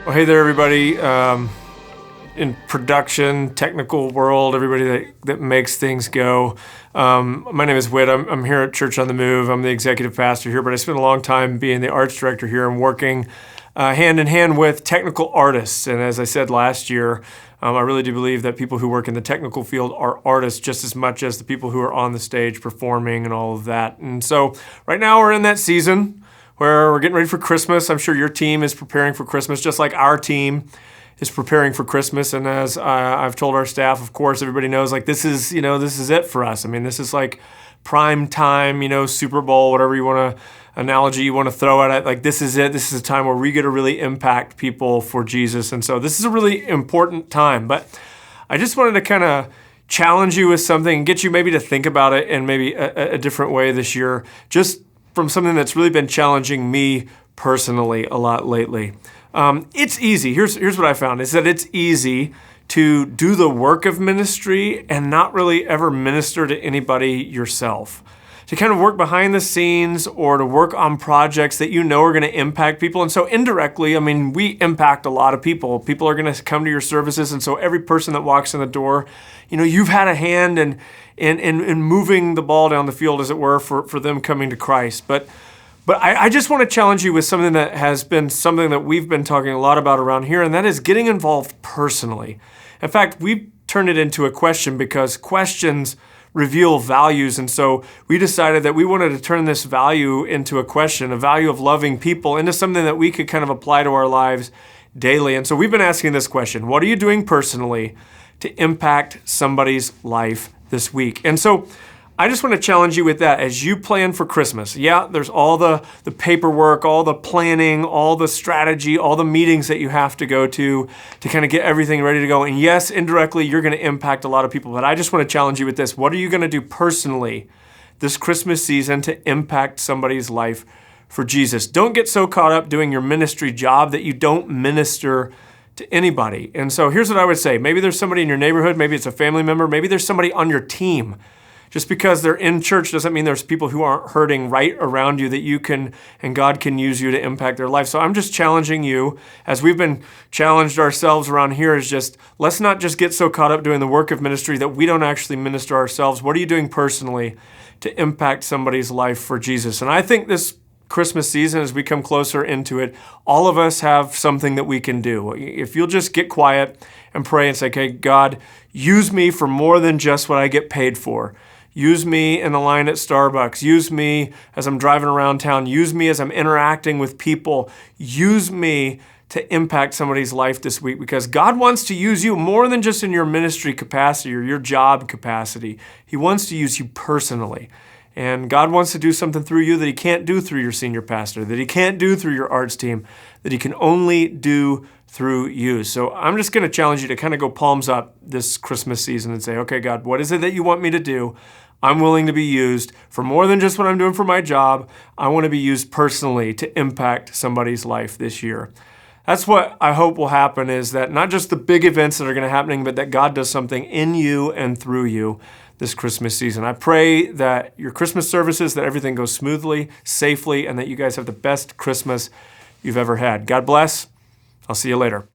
Well, hey there, everybody. In production, technical world, everybody that makes things go. My name is Whit. I'm here at Church on the Move. I'm the executive pastor here, but I spent a long time being the arts director here and working hand in hand with technical artists. And as I said last year, I really do believe that people who work in the technical field are artists just as much as the people who are on the stage performing and all of that. And so right now we're in that season where we're getting ready for Christmas. I'm sure your team is preparing for Christmas, just like our team is preparing for Christmas. And as I've told our staff, of course, everybody knows, like, this is it for us. I mean, this is like prime time, Super Bowl, whatever analogy you want to throw at it. Like, this is it. This is a time where we get to really impact people for Jesus. And so this is a really important time. But I just wanted to kind of challenge you with something and get you maybe to think about it in maybe a different way this year, just from something that's really been challenging me personally a lot lately. It's easy. Here's what I found, is that it's easy to do the work of ministry and not really ever minister to anybody yourself. To kind of work behind the scenes or to work on projects that you know are going to impact people. And so indirectly, I mean, we impact a lot of people. People are going to come to your services. And so every person that walks in the door, you've had a hand in moving the ball down the field, as it were, for them coming to Christ. But I just want to challenge you with something that has been something that we've been talking a lot about around here, and that is getting involved personally. In fact, we've turned it into a question because questions reveal values. And so we decided that we wanted to turn this value into a question, a value of loving people, into something that we could kind of apply to our lives daily. And so we've been asking this question: what are you doing personally to impact somebody's life this week? And so I just want to challenge you with that as you plan for Christmas. Yeah, there's all the paperwork, all the planning, all the strategy, all the meetings that you have to go to kind of get everything ready to go. And yes, indirectly, you're going to impact a lot of people. But I just want to challenge you with this. What are you going to do personally this Christmas season to impact somebody's life for Jesus? Don't get so caught up doing your ministry job that you don't minister to anybody. And so here's what I would say. Maybe there's somebody in your neighborhood. Maybe it's a family member. Maybe there's somebody on your team. Just because they're in church doesn't mean there's people who aren't hurting right around you that you can and God can use you to impact their life. So I'm just challenging you, as we've been challenged ourselves around here, is just let's not just get so caught up doing the work of ministry that we don't actually minister ourselves. What are you doing personally to impact somebody's life for Jesus? And I think this Christmas season, as we come closer into it, all of us have something that we can do. If you'll just get quiet and pray and say, okay, God, use me for more than just what I get paid for. Use me in the line at Starbucks. Use me as I'm driving around town. Use me as I'm interacting with people. Use me to impact somebody's life this week, because God wants to use you more than just in your ministry capacity or your job capacity. He wants to use you personally. And God wants to do something through you that He can't do through your senior pastor, that He can't do through your arts team, that He can only do through you. So I'm just going to challenge you to kind of go palms up this Christmas season and say, okay, God, what is it that you want me to do? I'm willing to be used for more than just what I'm doing for my job. I want to be used personally to impact somebody's life this year. That's what I hope will happen, is that not just the big events that are going to happen, but that God does something in you and through you this Christmas season. I pray that your Christmas services, that everything goes smoothly, safely, and that you guys have the best Christmas you've ever had. God bless. I'll see you later.